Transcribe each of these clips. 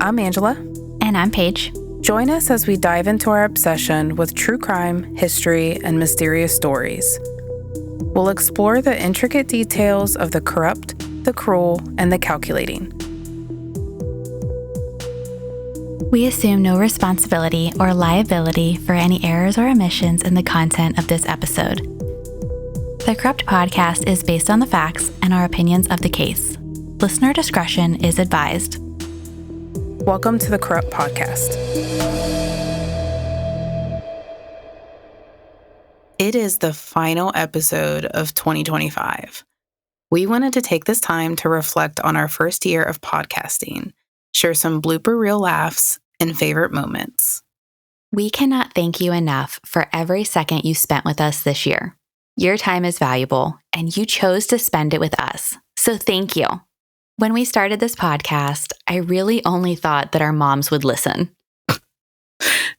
I'm Angela. And I'm Paige. Join us as we dive into our obsession with true crime, history, and mysterious stories. We'll explore the intricate details of the corrupt, the cruel, and the calculating. We assume no responsibility or liability for any errors or omissions in the content of this episode. The Corrupt Podcast is based on the facts and our opinions of the case. Listener discretion is advised. Welcome to the Corrupt Podcast. It is the final episode of 2025. We wanted to take this time to reflect on our first year of podcasting, share some blooper reel laughs, and favorite moments. We cannot thank you enough for every second you spent with us this year. Your time is valuable, and you chose to spend it with us. So thank you. When we started this podcast, I really only thought that our moms would listen.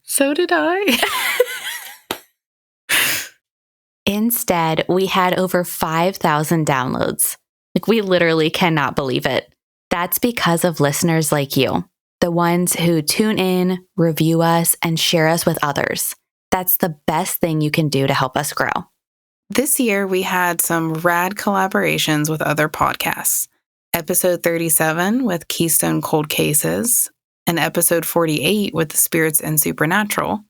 So did I. Instead, we had over 5,000 downloads. We literally cannot believe it. That's because of listeners like you, the ones who tune in, review us, and share us with others. That's the best thing you can do to help us grow. This year, we had some rad collaborations with other podcasts. Episode 37 with Keystone Cold Cases, and episode 48 with The Spirits and Supernatural.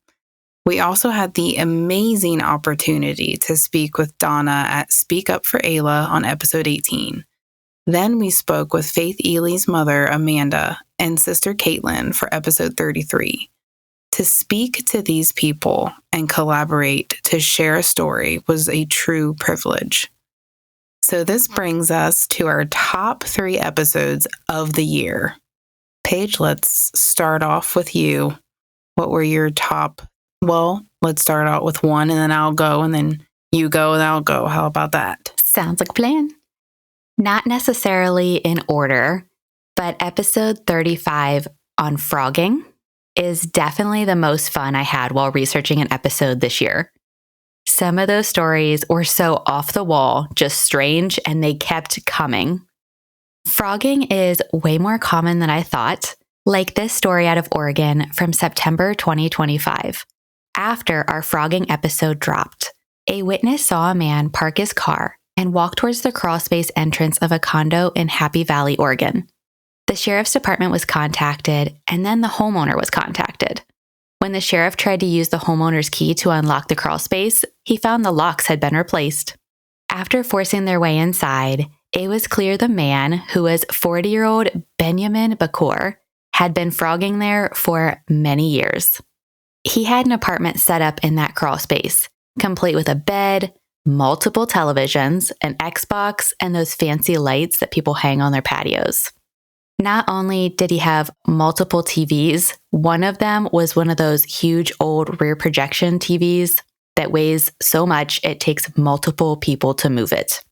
We also had the amazing opportunity to speak with Donna at Speak Up for Ayla on episode 18. Then we spoke with Faith Ely's mother, Amanda, and sister Caitlin for episode 33. To speak to these people and collaborate to share a story was a true privilege. So this brings us to our top 3 episodes of the year. Paige, let's start off with you. What were your top? Well, let's start out with one and then I'll go and then you go and I'll go. How about that? Sounds like a plan. Not necessarily in order, but episode 35 on frogging is definitely the most fun I had while researching an episode this year. Some of those stories were so off the wall, just strange, and they kept coming. Frogging is way more common than I thought, like this story out of Oregon from September 2025. After our frogging episode dropped, a witness saw a man park his car and walk towards the crawl space entrance of a condo in Happy Valley, Oregon. The sheriff's department was contacted, and then the homeowner was contacted. When the sheriff tried to use the homeowner's key to unlock the crawl space, he found the locks had been replaced. After forcing their way inside, it was clear the man, who was 40-year-old Benjamin Bakur, had been frogging there for many years. He had an apartment set up in that crawl space, complete with a bed, multiple televisions, an Xbox, and those fancy lights that people hang on their patios. Not only did he have multiple TVs, one of them was one of those huge old rear projection TVs that weighs so much it takes multiple people to move it.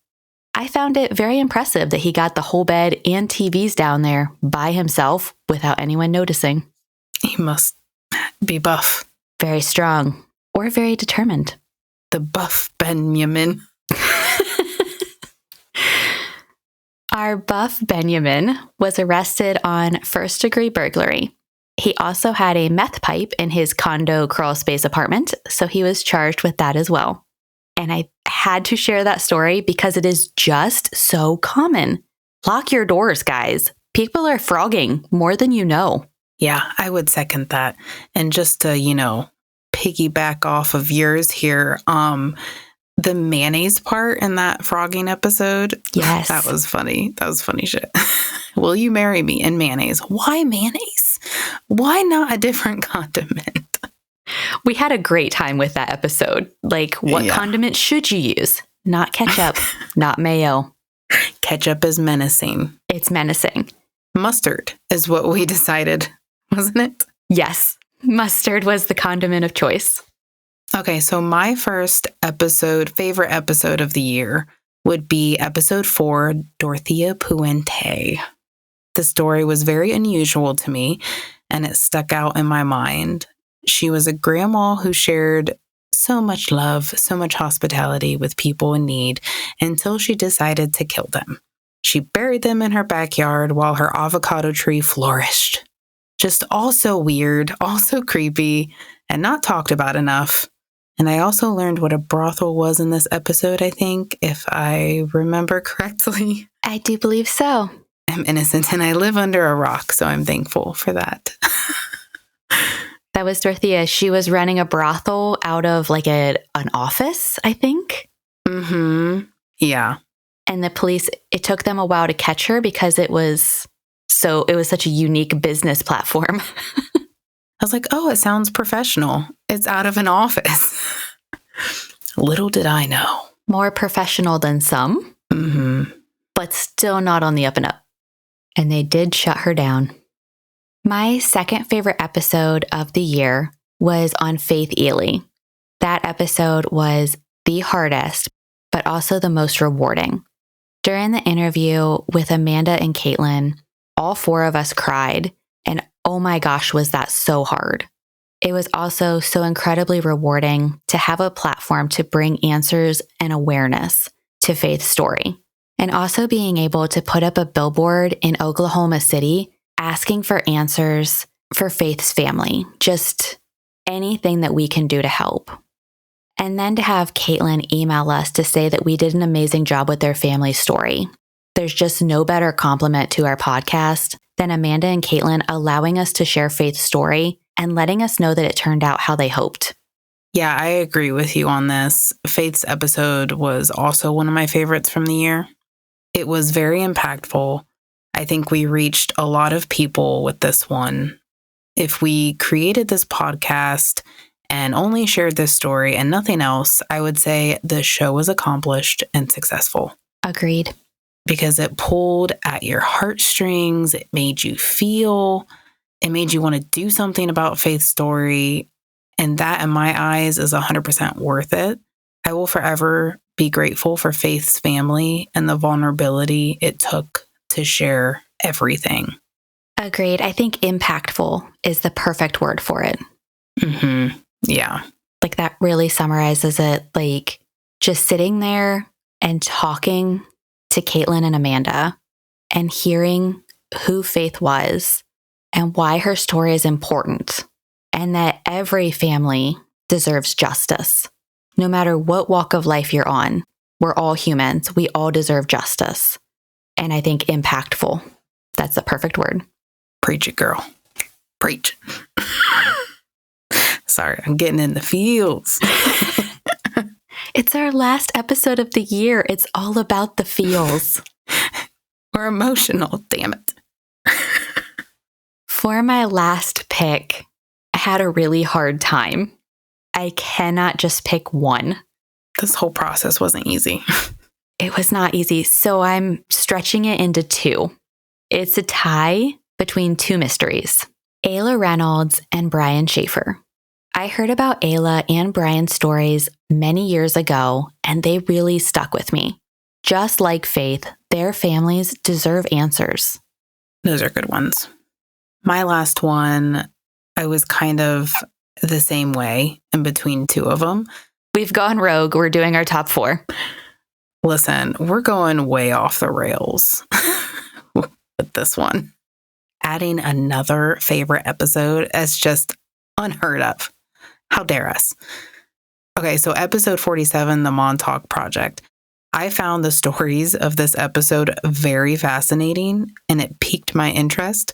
I found it very impressive that he got the whole bed and TVs down there by himself without anyone noticing. He must be buff. Very strong or very determined. The buff Benjamin. Our buff Benjamin was arrested on first-degree burglary. He also had a meth pipe in his condo crawl space apartment, so he was charged with that as well. And I had to share that story because it is just so common. Lock your doors, guys. People are frogging more than you know. Yeah, I would second that. And just to, piggyback off of yours here, the mayonnaise part in that frogging episode. Yes. That was funny. That was funny shit. Will you marry me in mayonnaise? Why mayonnaise? Why not a different condiment? We had a great time with that episode. What condiment should you use? Not ketchup, not mayo. Ketchup is menacing. It's menacing. Mustard is what we decided, wasn't it? Yes. Mustard was the condiment of choice. Okay, so my first favorite episode of the year would be episode 4, Dorothea Puente. The story was very unusual to me, and it stuck out in my mind. She was a grandma who shared so much love, so much hospitality with people in need until she decided to kill them. She buried them in her backyard while her avocado tree flourished. Just also weird, also creepy, and not talked about enough. And I also learned what a brothel was in this episode, I think, if I remember correctly. I do believe so. I'm innocent and I live under a rock, so I'm thankful for that. That was Dorothea. She was running a brothel out of like an office, I think. Mm-hmm. Yeah. And the police, it took them a while to catch her because it was such a unique business platform. I was like, oh, it sounds professional. It's out of an office. Little did I know. More professional than some, but still not on the up and up. And they did shut her down. My second favorite episode of the year was on Faith Ely. That episode was the hardest, but also the most rewarding. During the interview with Amanda and Caitlin, all four of us cried, and oh my gosh, was that so hard. It was also so incredibly rewarding to have a platform to bring answers and awareness to Faith's story, and also being able to put up a billboard in Oklahoma City asking for answers for Faith's family, just anything that we can do to help. And then to have Caitlin email us to say that we did an amazing job with their family story. There's just no better compliment to our podcast than Amanda and Caitlin allowing us to share Faith's story and letting us know that it turned out how they hoped. Yeah, I agree with you on this. Faith's episode was also one of my favorites from the year. It was very impactful. I think we reached a lot of people with this one. If we created this podcast and only shared this story and nothing else, I would say the show was accomplished and successful. Agreed. Because it pulled at your heartstrings, it made you feel, it made you want to do something about Faith's story. And that, in my eyes, is 100% worth it. I will forever be grateful for Faith's family and the vulnerability it took to share everything. Agreed. I think impactful is the perfect word for it. Mm-hmm. Yeah. Like that really summarizes it. Like just sitting there and talking to Caitlin and Amanda and hearing who Faith was and why her story is important and that every family deserves justice. No matter what walk of life you're on, we're all humans. We all deserve justice. And I think impactful. That's the perfect word. Preach it, girl. Preach. Sorry, I'm getting in the feels. It's our last episode of the year. It's all about the feels. We're emotional, damn it. For my last pick, I had a really hard time. I cannot just pick one. This whole process wasn't easy. It was not easy, so I'm stretching it into two. It's a tie between two mysteries, Ayla Reynolds and Brian Schaefer. I heard about Ayla and Brian's stories many years ago, and they really stuck with me. Just like Faith, their families deserve answers. Those are good ones. My last one, I was kind of the same way in between two of them. We've gone rogue. We're doing our top four. Listen, we're going way off the rails with this one. Adding another favorite episode is just unheard of. How dare us? Okay, so episode 47, the Montauk Project. I found the stories of this episode very fascinating, and it piqued my interest.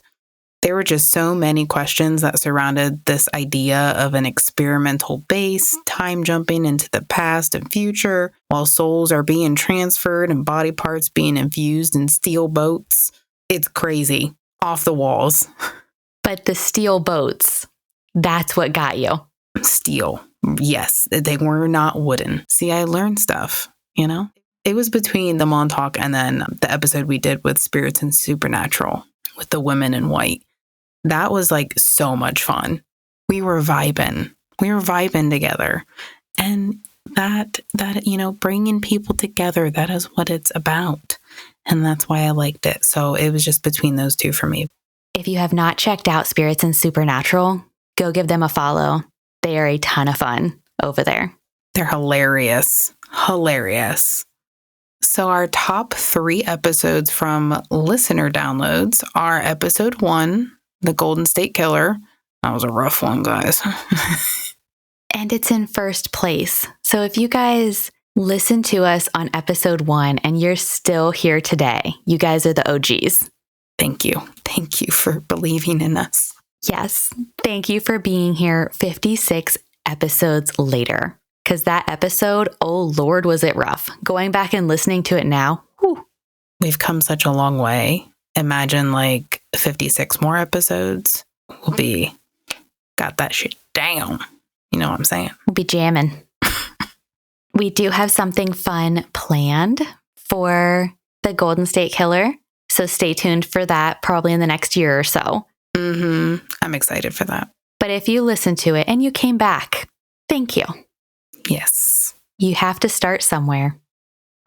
There were just so many questions that surrounded this idea of an experimental base, time jumping into the past and future, while souls are being transferred and body parts being infused in steel boats. It's crazy. Off the walls. But the steel boats, that's what got you. Steel. Yes, they were not wooden. See, I learned stuff, you know? It was between the Montauk and then the episode we did with Spirits and Supernatural with the women in white. That was like so much fun. We were vibing. Together. And that, bringing people together, that is what it's about. And that's why I liked it. So it was just between those two for me. If you have not checked out Spirits and Supernatural, go give them a follow. They are a ton of fun over there. They're hilarious. Hilarious. So our top 3 episodes from listener downloads are episode 1, The Golden State Killer. That was a rough one, guys. And it's in first place. So if you guys listen to us on episode 1 and you're still here today, you guys are the OGs. Thank you. Thank you for believing in us. Yes. Thank you for being here 56 episodes later. Because that episode, oh Lord, was it rough. Going back and listening to it now, whew. We've come such a long way. Imagine like 56 more episodes. We'll be, got that shit down. You know what I'm saying? We'll be jamming. We do have something fun planned for the Golden State Killer. So stay tuned for that probably in the next year or so. I'm excited for that. But if you listened to it and you came back, thank you. Yes. You have to start somewhere.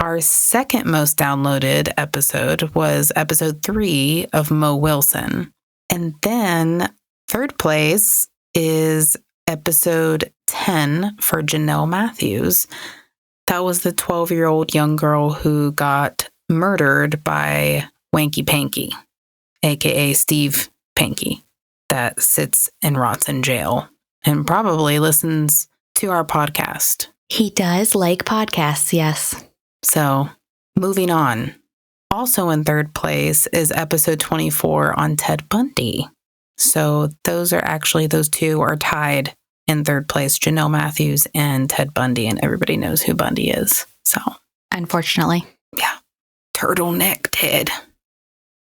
Our second most downloaded episode was episode 3 of Mo Wilson. And then third place is episode 10 for Janelle Matthews. That was the 12-year-old young girl who got murdered by Wanky Panky, aka Steve Panky, that sits and rots in jail and probably listens to our podcast. He does like podcasts, yes. So, moving on. Also in third place is episode 24 on Ted Bundy. So those two are tied in third place, Janelle Matthews and Ted Bundy, and everybody knows who Bundy is. So, unfortunately. Yeah. Turtleneck Ted.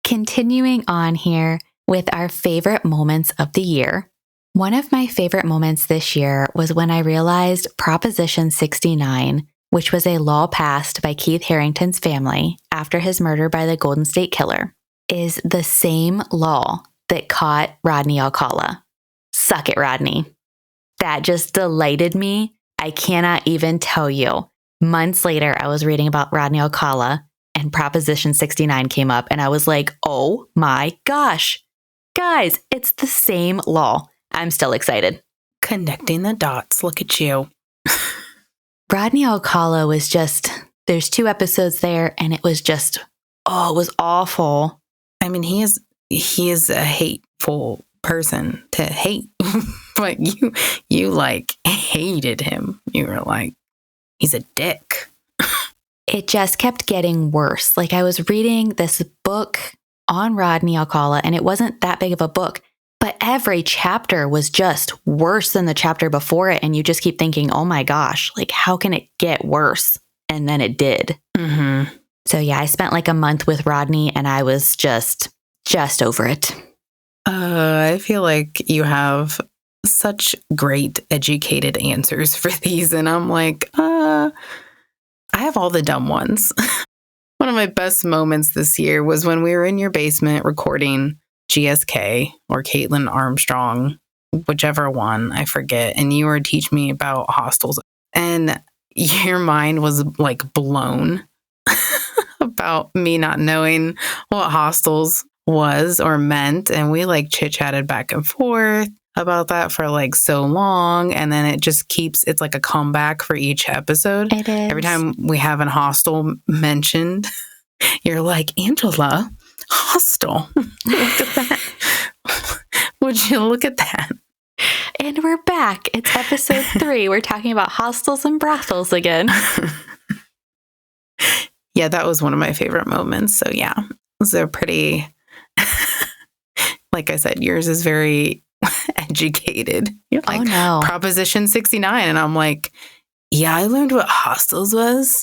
Continuing on here with our favorite moments of the year. One of my favorite moments this year was when I realized Proposition 69, which was a law passed by Keith Harrington's family after his murder by the Golden State Killer, is the same law that caught Rodney Alcala. Suck it, Rodney. That just delighted me. I cannot even tell you. Months later, I was reading about Rodney Alcala and Proposition 69 came up and I was like, oh my gosh. Guys, it's the same law. I'm still excited. Connecting the dots. Look at you. Rodney Alcala was just, there's 2 episodes there and it was just, it was awful. I mean, he is a hateful person to hate, but you like hated him. You were like, he's a dick. It just kept getting worse. Like I was reading this book on Rodney Alcala and it wasn't that big of a book, but every chapter was just worse than the chapter before it. And you just keep thinking, oh my gosh, like how can it get worse? And then it did. Mm-hmm. So yeah, I spent like a month with Rodney and I was just over it. I feel like you have such great educated answers for these. And I'm like, I have all the dumb ones. One of my best moments this year was when we were in your basement recording GSK or Caitlin Armstrong, whichever one, I forget. And you were teaching me about hostels. And your mind was like blown about me not knowing what hostels was or meant. And we like chit-chatted back and forth about that for like so long. And then it just it's like a comeback for each episode. It is. Every time we have an hostel mentioned, you're like, Angela, hostel. Look at that. Would you look at that? And we're back. It's episode 3. We're talking about hostels and brothels again. Yeah, that was one of my favorite moments. So yeah, it was a pretty, like I said, yours is very educated. You're like, oh no. Proposition 69. And I'm like, yeah, I learned what hostels was.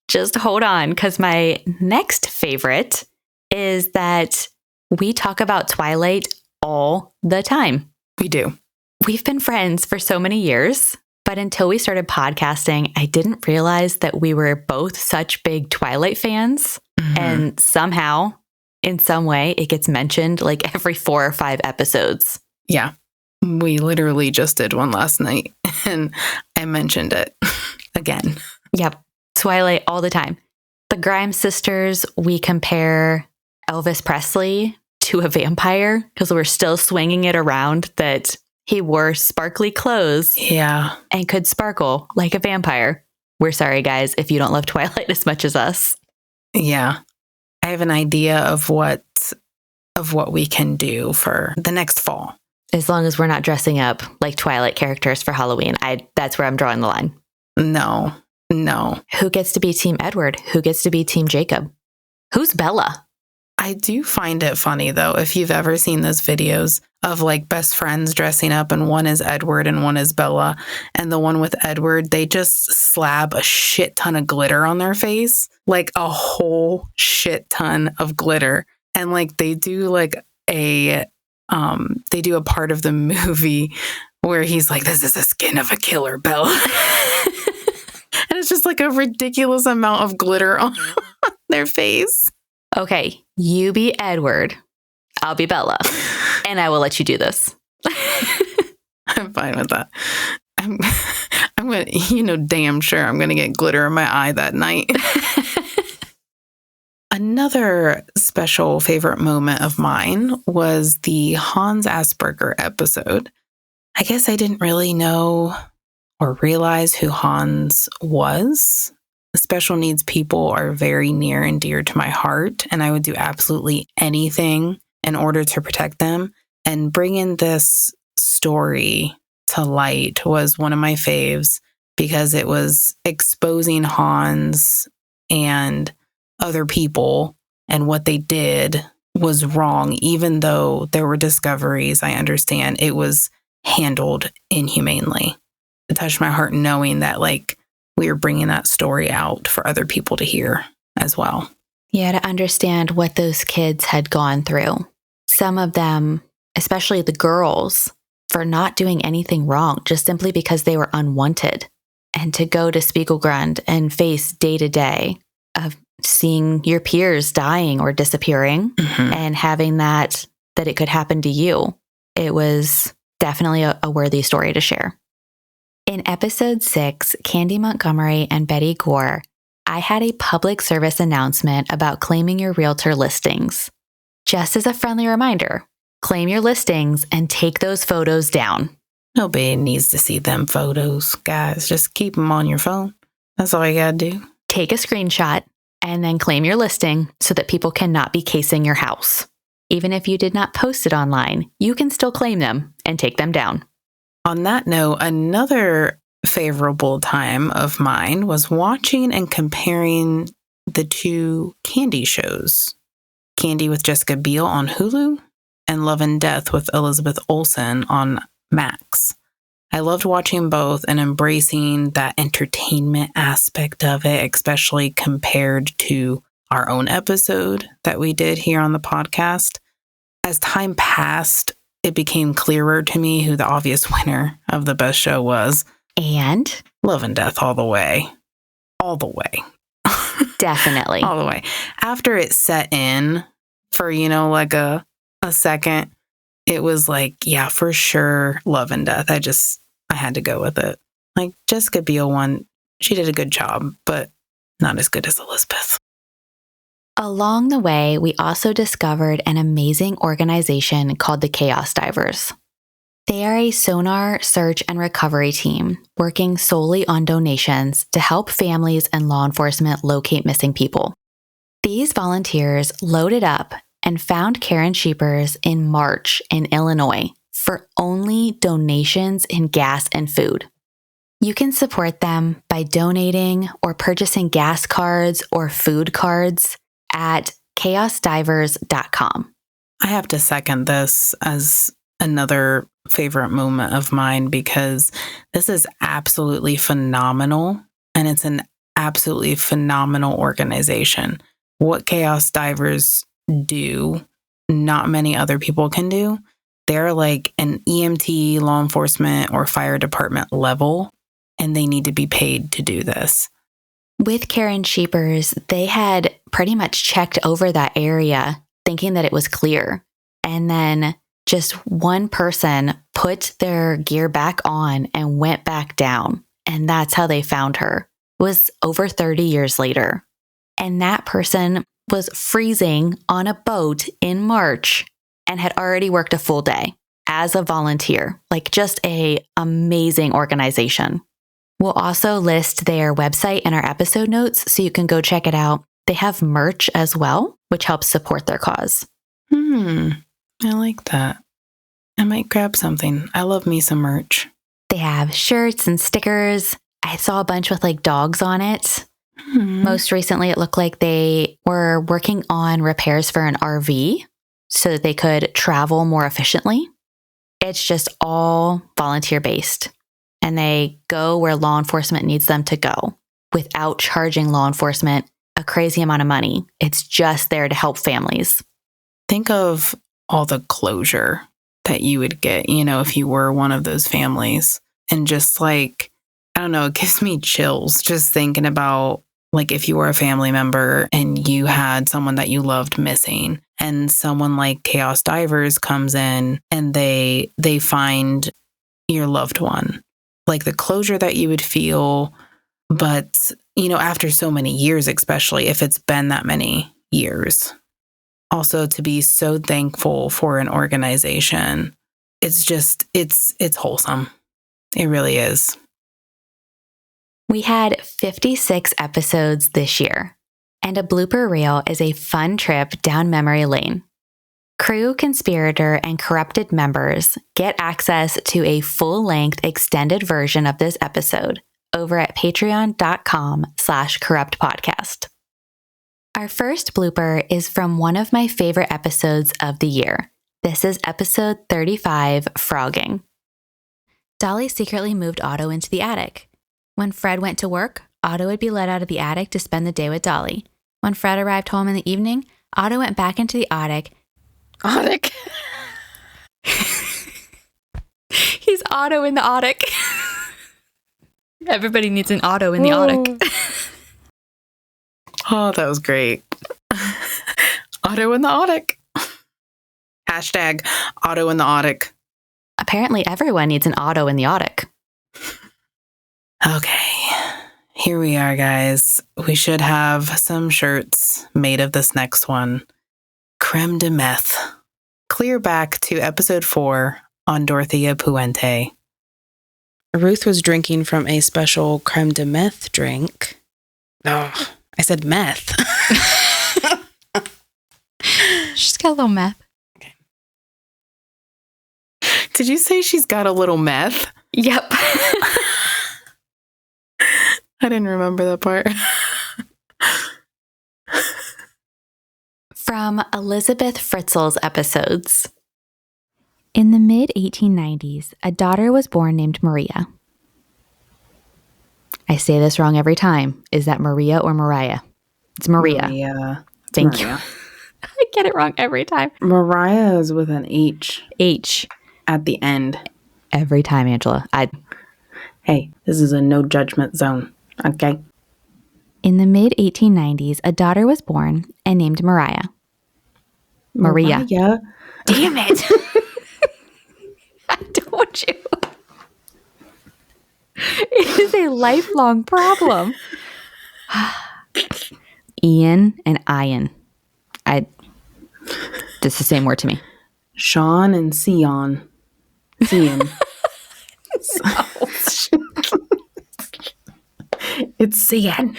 Just hold on, because my next favorite is that we talk about Twilight all the time. We do. We've been friends for so many years, but until we started podcasting, I didn't realize that we were both such big Twilight fans. Mm-hmm. And somehow, in some way, it gets mentioned like every 4 or 5 episodes. Yeah. We literally just did one last night and I mentioned it again. Yep. Twilight all the time. The Grimes sisters, we compare Elvis Presley to a vampire because we're still swinging it around that he wore sparkly clothes. Yeah. And could sparkle like a vampire. We're sorry, guys, if you don't love Twilight as much as us. Yeah. I have an idea of what of what we can do for the next fall. As long as we're not dressing up like Twilight characters for Halloween, that's where I'm drawing the line. No. Who gets to be Team Edward? Who gets to be Team Jacob? Who's Bella? I do find it funny, though, if you've ever seen those videos of like best friends dressing up and one is Edward and one is Bella. And the one with Edward, they just slab a shit ton of glitter on their face, like a whole shit ton of glitter. And like they do like a part of the movie where he's like, this is the skin of a killer, Bella. And it's just like a ridiculous amount of glitter on their face. Okay, you be Edward. I'll be Bella. And I will let you do this. I'm fine with that. I'm going to, damn sure I'm going to get glitter in my eye that night. Another special favorite moment of mine was the Hans Asperger episode. I guess I didn't really know or realize who Hans was. Special needs people are very near and dear to my heart, and I would do absolutely anything in order to protect them. And bringing this story to light was one of my faves because it was exposing Hans and other people, and what they did was wrong. Even though there were discoveries, I understand it was handled inhumanely. It touched my heart knowing that we were bringing that story out for other people to hear as well. Yeah, to understand what those kids had gone through. Some of them, especially the girls, for not doing anything wrong, just simply because they were unwanted. And to go to Spiegelgrund and face day to day of seeing your peers dying or disappearing and having that it could happen to you. It was definitely a worthy story to share. In episode 6, Candy Montgomery and Betty Gore, I had a public service announcement about claiming your realtor listings. Just as a friendly reminder, claim your listings and take those photos down. Nobody needs to see them photos, guys. Just keep them on your phone. That's all you gotta do. Take a screenshot and then claim your listing so that people cannot be casing your house. Even if you did not post it online, you can still claim them and take them down. On that note, another favorable time of mine was watching and comparing the two Candy shows. Candy with Jessica Biel on Hulu and Love and Death with Elizabeth Olsen on Max. I loved watching both and embracing that entertainment aspect of it, especially compared to our own episode that we did here on the podcast. As time passed, it became clearer to me who the obvious winner of the best show was. And? Love and Death all the way. All the way. Definitely. All the way. After it set in for, a second, it was yeah, for sure, Love and Death. I had to go with it. Jessica Biel one, she did a good job, but not as good as Elizabeth. Along the way, we also discovered an amazing organization called the Chaos Divers. They are a sonar, search, and recovery team working solely on donations to help families and law enforcement locate missing people. These volunteers loaded up and found Karen Sheepers in March in Illinois for only donations in gas and food. You can support them by donating or purchasing gas cards or food cards at chaosdivers.com. I have to second this as another favorite moment of mine because this is absolutely phenomenal and it's an absolutely phenomenal organization. What Chaos Divers do, not many other people can do. They're like an EMT, law enforcement, or fire department level, and they need to be paid to do this. With Karen Sheepers, they had pretty much checked over that area thinking that it was clear. And then just one person put their gear back on and went back down. And that's how they found her. It was over 30 years later. And that person was freezing on a boat in March and had already worked a full day as a volunteer. Just an amazing organization. We'll also list their website in our episode notes so you can go check it out. They have merch as well, which helps support their cause. I like that. I might grab something. I love me some merch. They have shirts and stickers. I saw a bunch with like dogs on it. Most recently, it looked like they were working on repairs for an RV so that they could travel more efficiently. It's just all volunteer based, and they go where law enforcement needs them to go without charging law enforcement a crazy amount of money. It's just there to help families. Think of all the closure that you would get, if you were one of those families. And just like, I don't know, it gives me chills just thinking about like if you were a family member and you had someone that you loved missing, and someone like Chaos Divers comes in and they find your loved one, like the closure that you would feel. But, after so many years, especially if it's been that many years, also to be so thankful for an organization. It's just, it's wholesome. It really is. We had 56 episodes this year, and a blooper reel is a fun trip down memory lane. Crew, conspirator, and corrupted members get access to a full-length extended version of this episode over at patreon.com/corruptpodcast. Our first blooper is from one of my favorite episodes of the year. This is episode 35, Frogging. Dolly secretly moved Otto into the attic. When Fred went to work, Otto would be let out of the attic to spend the day with Dolly. When Fred arrived home in the evening, Otto went back into the attic. Attic? He's Otto in the attic. Everybody needs an Otto in the attic. Oh, that was great. Otto in the attic. Hashtag Otto in the attic. Apparently everyone needs an Otto in the attic. Okay, here we are, guys. We should have some shirts made of this next one. Creme de meth. Clear back to episode 4 on Dorothea Puente. Ruth was drinking from a special creme de meth drink. Oh, I said meth. She's got a little meth. Okay. Did you say she's got a little meth? Yep. I didn't remember that part. From Elizabeth Fritzl's episodes. In the mid-1890s, a daughter was born named Maria. I say this wrong every time. Is that Maria or Mariah? It's Maria. Maria. Thank you. I get it wrong every time. Mariah is with an H. H. At the end. Every time, Angela. Hey, this is a no judgment zone. Okay. In the mid-1890s, a daughter was born and named Mariah. Maria. Damn it. I told you. It is a lifelong problem. Ian and Ian. It's the same word to me. Sean and Sion. Sion. No. It's Sion.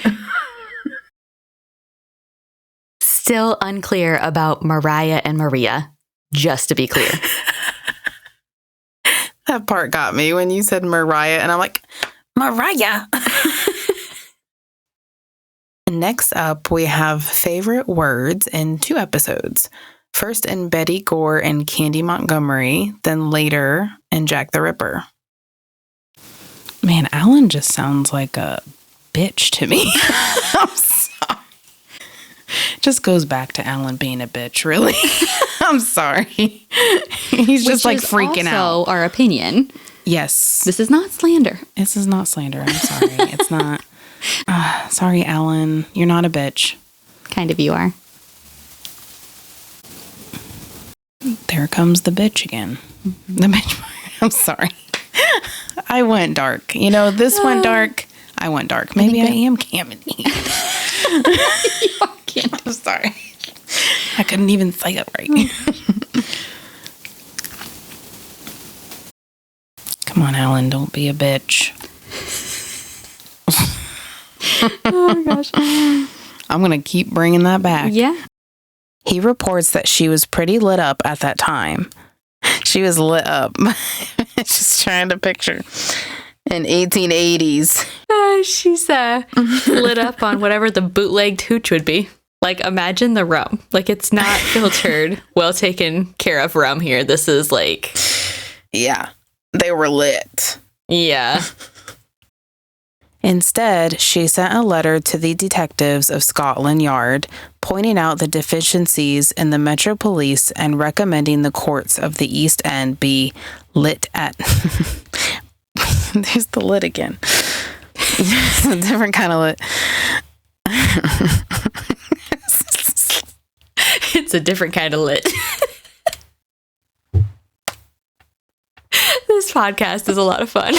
Still unclear about Mariah and Maria, just to be clear. That part got me when you said Mariah, and I'm like, Mariah. Next up, we have favorite words in 2 episodes. First in Betty Gore and Candy Montgomery, then later in Jack the Ripper. Man, Alan just sounds like a bitch to me. I'm sorry. Just goes back to Alan being a bitch, really. I'm sorry. He's just like freaking out. Also our opinion. Yes. This is not slander. This is not slander. I'm sorry. It's not. Sorry, Alan. You're not a bitch. Kind of you are. There comes the bitch again. Mm-hmm. The bitch. I'm sorry. I went dark. This went dark. I went dark. Maybe I am camming. You are camming. I'm sorry. I couldn't even say it right. Come on, Alan. Don't be a bitch. Oh my gosh. I'm going to keep bringing that back. Yeah. He reports that she was pretty lit up at that time. She was lit up. Just trying to picture in 1880s. She's lit up on whatever the bootlegged hooch would be. Like, imagine the rum. Like, it's not filtered, well taken care of rum here. This is like... Yeah, they were lit. Yeah. Instead, she sent a letter to the detectives of Scotland Yard, pointing out the deficiencies in the Metro Police and recommending the courts of the East End be lit at... There's the lit again. It's a different kind of lit. It's a different kind of lit. This podcast is a lot of fun.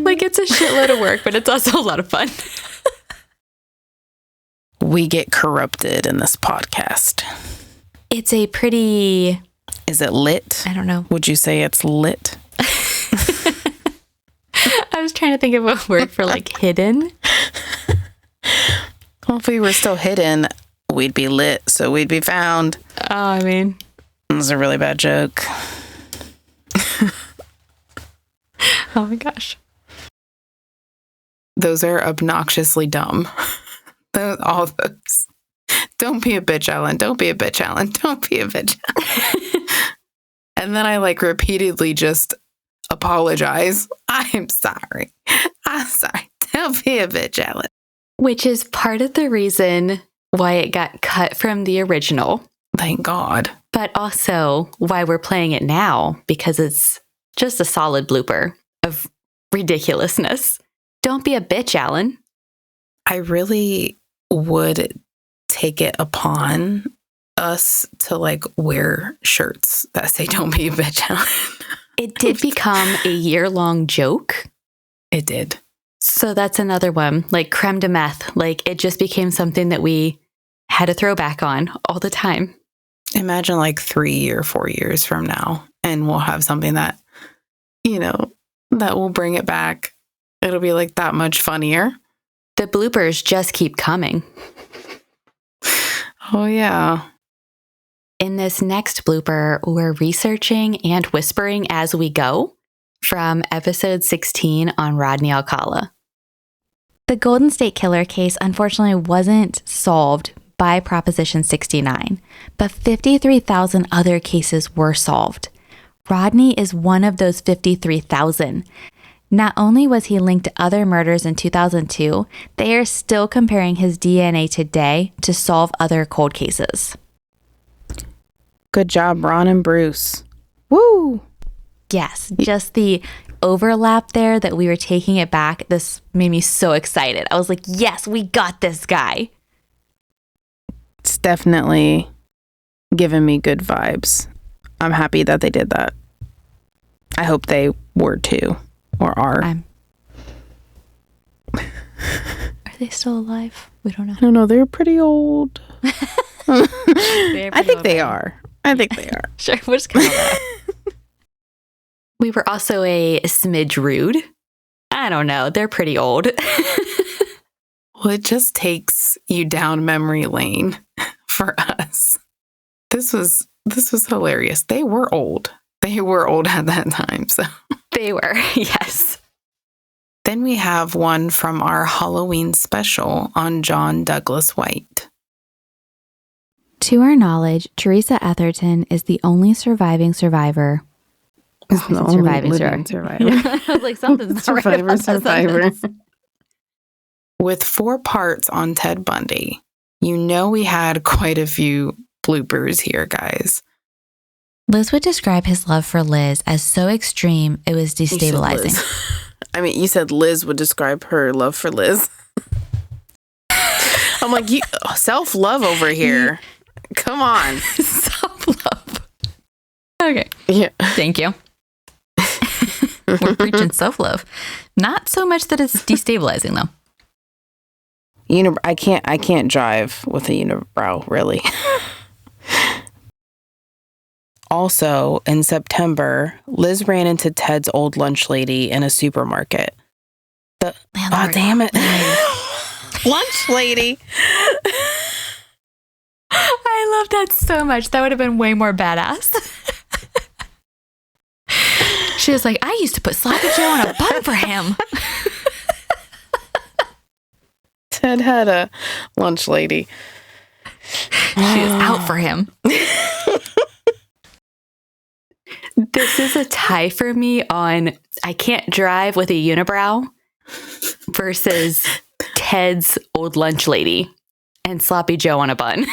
Like, it's a shitload of work, but it's also a lot of fun. We get corrupted in this podcast. It's a pretty... Is it lit? I don't know. Would you say it's lit? I was trying to think of a word for, like, hidden. Well, if we were still hidden, we'd be lit, so we'd be found. Oh, I mean... It was a really bad joke. Oh my gosh. Those are obnoxiously dumb. All those. Don't be a bitch, Ellen. Don't be a bitch, Ellen. Don't be a bitch, Ellen. And then I like repeatedly just apologize. I'm sorry. I'm sorry. Don't be a bitch, Ellen. Which is part of the reason why it got cut from the original. Thank God. But also why we're playing it now, because it's just a solid blooper of ridiculousness. Don't be a bitch, Alan. I really would take it upon us to like wear shirts that say don't be a bitch, Alan. It did become a year-long joke. It did. So that's another one, like creme de meth. Like, it just became something that we had to throw back on all the time. Imagine like 3 or 4 years from now, and we'll have something that, that will bring it back. It'll be like that much funnier. The bloopers just keep coming. Oh, yeah. In this next blooper, we're researching and whispering as we go from episode 16 on Rodney Alcala. The Golden State Killer case unfortunately wasn't solved by Proposition 69, but 53,000 other cases were solved. Rodney is one of those 53,000. Not only was he linked to other murders in 2002, they are still comparing his DNA today to solve other cold cases. Good job, Ron and Bruce. Woo! Yes, just the overlap there that we were taking it back, this made me so excited. I was like, yes, we got this guy. It's definitely giving me good vibes. I'm happy that they did that. I hope they were too, or are. Are they still alive? We don't know. I don't know. They're pretty old. I think they are. I think they are. Sure, we'll just call that. We were also a smidge rude. I don't know. They're pretty old. Well, it just takes you down memory lane for us. This was hilarious. They were old. They were old at that time. So They were, yes. Then we have one from our Halloween special on John Douglas White. To our knowledge, Teresa Etherton is the only surviving survivor. Survivor. I was like, something's not right about that sentence. With 4 parts on Ted Bundy, we had quite a few bloopers here, guys. Liz would describe his love for Liz as so extreme it was destabilizing. I mean, you said Liz would describe her love for Liz. I'm like, self-love over here. Come on. Self-love. Okay. Yeah. Thank you. We're preaching self-love. Not so much that it's destabilizing, though. I can't drive with a unibrow, really. Also, in September, Liz ran into Ted's old lunch lady in a supermarket. Damn it. Lunch lady. I love that so much. That would have been way more badass. She was like, I used to put Sloppy Joe on a bun for him. Ted had a lunch lady. She was out for him. This is a tie for me on I can't drive with a unibrow versus Ted's old lunch lady and Sloppy Joe on a bun.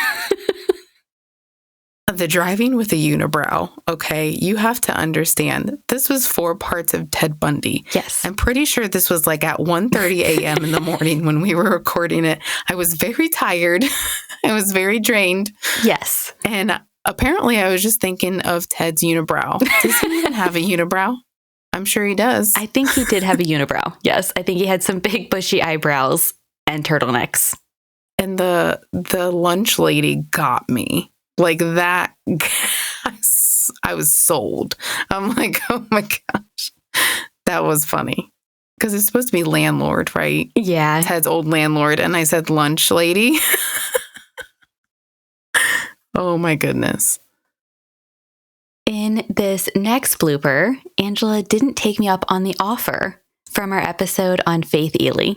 The driving with a unibrow, okay, you have to understand, this was 4 parts of Ted Bundy. Yes. I'm pretty sure this was like at 1:30 a.m. in the morning when we were recording it. I was very tired. I was very drained. Yes. And apparently I was just thinking of Ted's unibrow. Does he even have a unibrow? I'm sure he does. I think he did have a unibrow. Yes. I think he had some big bushy eyebrows and turtlenecks. And the lunch lady got me. Like that, I was sold. I'm like, oh my gosh, that was funny. Because it's supposed to be landlord, right? Yeah. Ted's old landlord. And I said lunch lady. Oh my goodness. In this next blooper, Angela didn't take me up on the offer from our episode on Faith Ely.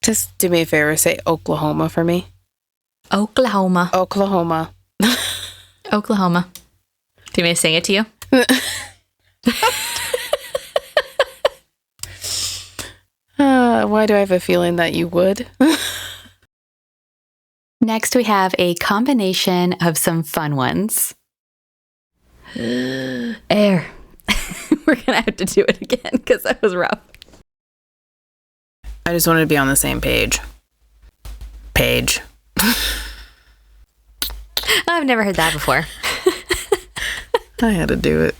Just do me a favor, say Oklahoma for me. Oklahoma. Oklahoma. Oklahoma. Do you want me to sing it to you? Why do I have a feeling that you would? Next, we have a combination of some fun ones. Air. We're going to have to do it again because that was rough. I just wanted to be on the same page. I've never heard that before. I had to do it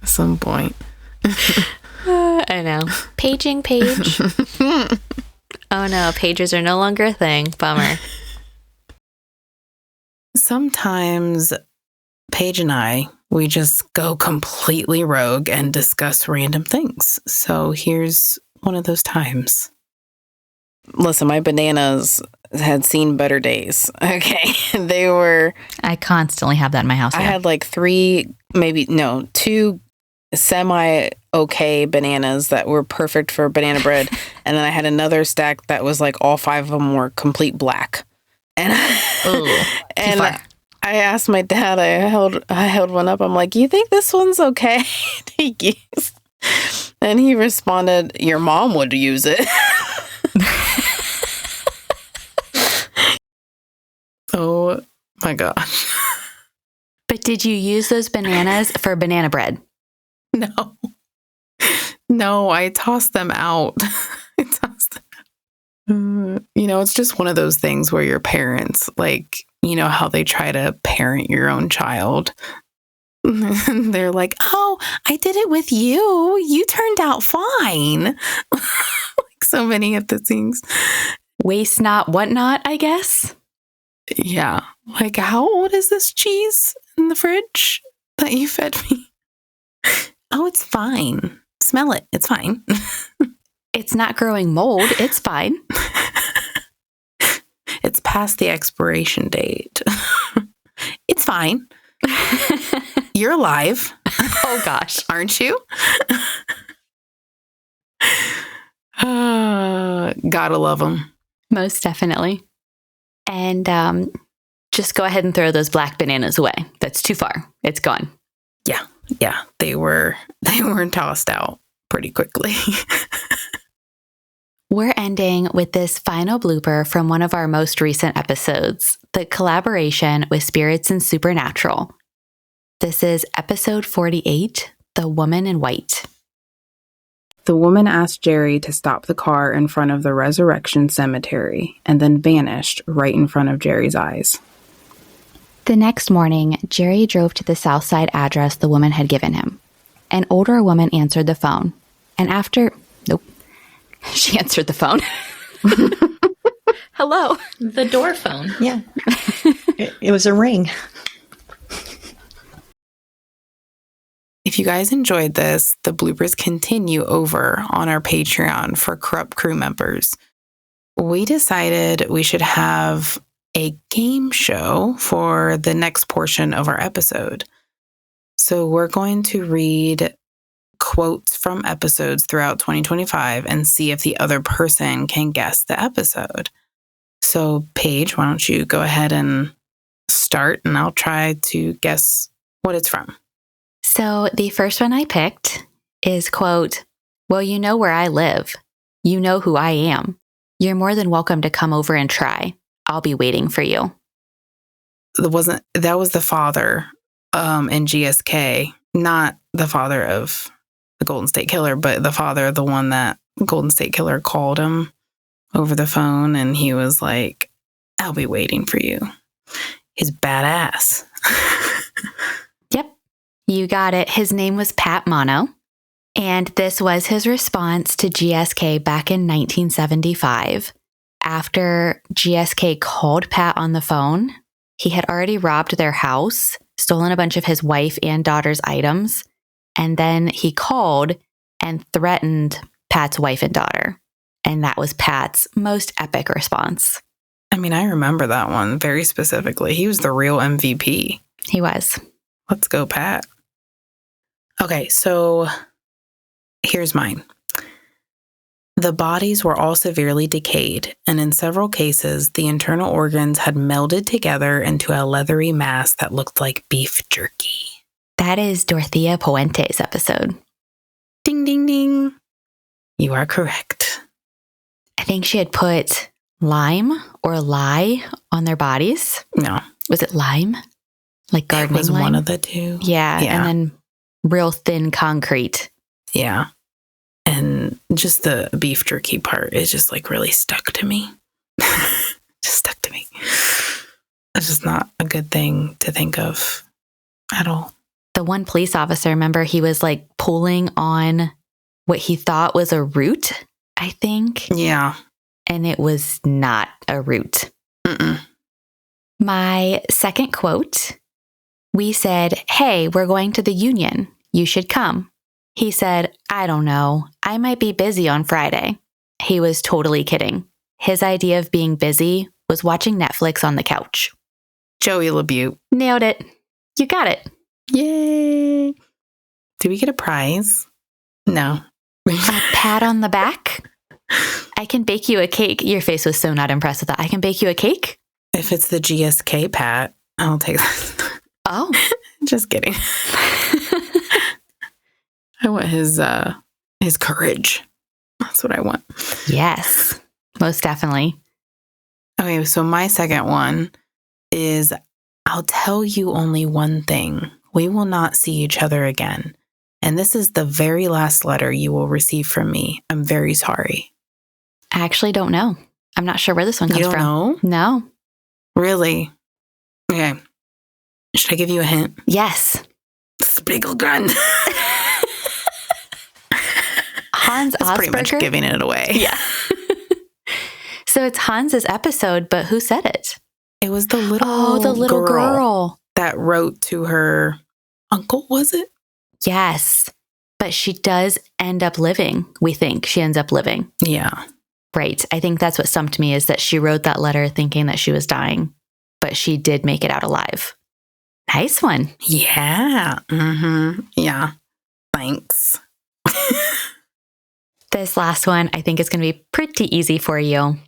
at some point. I know. Paging page. Oh no, pagers are no longer a thing. Bummer. Sometimes Paige and I, we just go completely rogue and discuss random things. So here's one of those times. Listen, my bananas had seen better days. Okay. They were... I constantly have that in my house. I had like 2 semi-okay bananas that were perfect for banana bread. And then I had another stack that was like all 5 of them were complete black. And, and I asked my dad, I held one up. I'm like, you think this one's okay to use? And he responded, your mom would use it. Oh my gosh. But did you use those bananas for banana bread? No, I tossed them out. It's just one of those things where your parents, like, you know how they try to parent your own child. They're like, oh, I did it with you. You turned out fine. Like so many of the things. Waste not, what not, I guess. Yeah. Like, how old is this cheese in the fridge that you fed me? Oh, it's fine. Smell it. It's fine. It's not growing mold. It's fine. It's past the expiration date. It's fine. You're alive. Oh, gosh. Aren't you? Gotta love them. Most definitely. And just go ahead and throw those black bananas away. That's too far. It's gone. Yeah. They were tossed out pretty quickly. We're ending with this final blooper from one of our most recent episodes, the collaboration with Spirits and Supernatural. This is episode 48, The Woman in White. The woman asked Jerry to stop the car in front of the Resurrection Cemetery and then vanished right in front of Jerry's eyes. The next morning, Jerry drove to the south side address the woman had given him. An older woman answered the phone, and she answered the phone. Hello. The door phone. Yeah. It was a ring. If you guys enjoyed this, the bloopers continue over on our Patreon for Corrupt crew members. we decided we should have a game show for the next portion of our episode. So we're going to read quotes from episodes throughout 2025 and see if the other person can guess the episode. So Paige, why don't you go ahead and start, and I'll try to guess what it's from. So the first one I picked is, quote, "Well, you know where I live. You know who I am. You're more than welcome to come over and try. I'll be waiting for you." That was the father in GSK, not the father of the Golden State Killer, but the father, the one that Golden State Killer called him over the phone, and he was like, "I'll be waiting for you." He's badass. Yep, you got it. His name was Pat Mono, and this was his response to GSK back in 1975. After GSK called Pat on the phone, he had already robbed their house, stolen a bunch of his wife and daughter's items, and then he called and threatened Pat's wife and daughter. And that was Pat's most epic response. I mean, I remember that one very specifically. He was the real MVP. He was. Let's go, Pat. Okay, so here's mine. The bodies were all severely decayed, and in several cases, the internal organs had melded together into a leathery mass that looked like beef jerky. That is Dorothea Puente's episode. Ding, ding, ding. You are correct. I think she had put lime or lye on their bodies. No. Was it lime? Like gardening It was lime? one of the two. Yeah, and then real thin concrete. Yeah. And just the beef jerky part is just like really stuck to me. Just stuck to me. It's just not a good thing to think of at all. The one police officer, remember, he was like pulling on what he thought was a root, I think. Yeah. And it was not a root. Mm-mm. My second quote, we said, "Hey, we're going to the Union. You should come." He said, "I don't know. I might be busy on Friday." He was totally kidding. His idea of being busy was watching Netflix on the couch. Joey LaBute. Nailed it. You got it. Yay. Did we get a prize? No. A pat on the back? I can bake you a cake. Your face was so not impressed with that. I can bake you a cake? If it's the GSK Pat, I'll take that. Oh. Just kidding. I want his courage. That's what I want. Yes, most definitely. Okay, so my second one is, I'll tell you only one thing. We will not see each other again. And this is the very last letter you will receive from me. I'm very sorry. I actually don't know. I'm not sure where this one comes You don't from. know? No. Really? Okay. Should I give you a hint? Yes. Spiegelgun. Hans That's pretty much Asperger? giving it away. Yeah. So it's Hans's episode, but who said it? It was the little girl. that wrote to her uncle, was it? Yes. But she does end up living. We think she ends up living. Yeah. Right. I think that's what stumped me, is that she wrote that letter thinking that she was dying, but she did make it out alive. Nice one. Yeah. Mm-hmm. Yeah. Thanks. This last one, I think, is going to be pretty easy for you.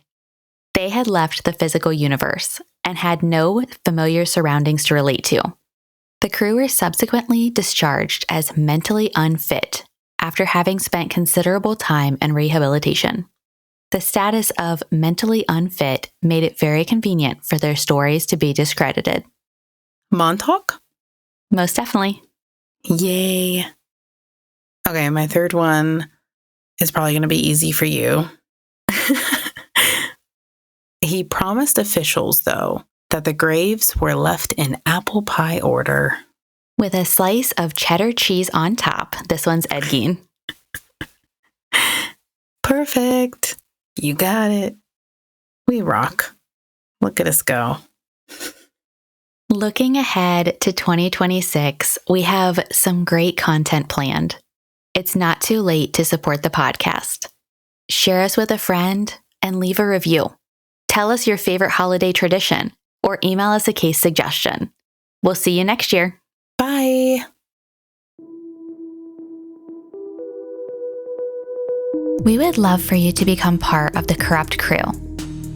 They had left the physical universe and had no familiar surroundings to relate to. The crew were subsequently discharged as mentally unfit after having spent considerable time in rehabilitation. The status of mentally unfit made it very convenient for their stories to be discredited. Montauk? Most definitely. Yay. Okay, my third one is probably going to be easy for you. He promised officials, though, that the graves were left in apple pie order. With a slice of cheddar cheese on top. This one's Ed Gein. Perfect. You got it. We rock. Look at us go. Looking ahead to 2026, we have some great content planned. It's not too late to support the podcast. Share us with a friend and leave a review. Tell us your favorite holiday tradition or email us a case suggestion. We'll see you next year. Bye. We would love for you to become part of the Corrupt crew.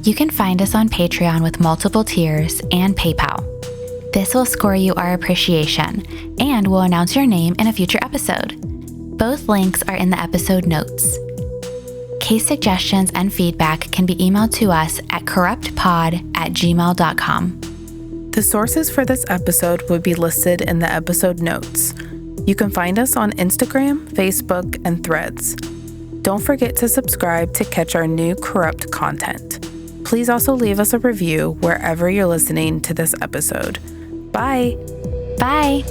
You can find us on Patreon with multiple tiers and PayPal. This will score you our appreciation and will announce your name in a future episode. Both links are in the episode notes. Case suggestions and feedback can be emailed to us at corruptpod@gmail.com. The sources for this episode would be listed in the episode notes. You can find us on Instagram, Facebook, and Threads. Don't forget to subscribe to catch our new Corrupt content. Please also leave us a review wherever you're listening to this episode. Bye. Bye.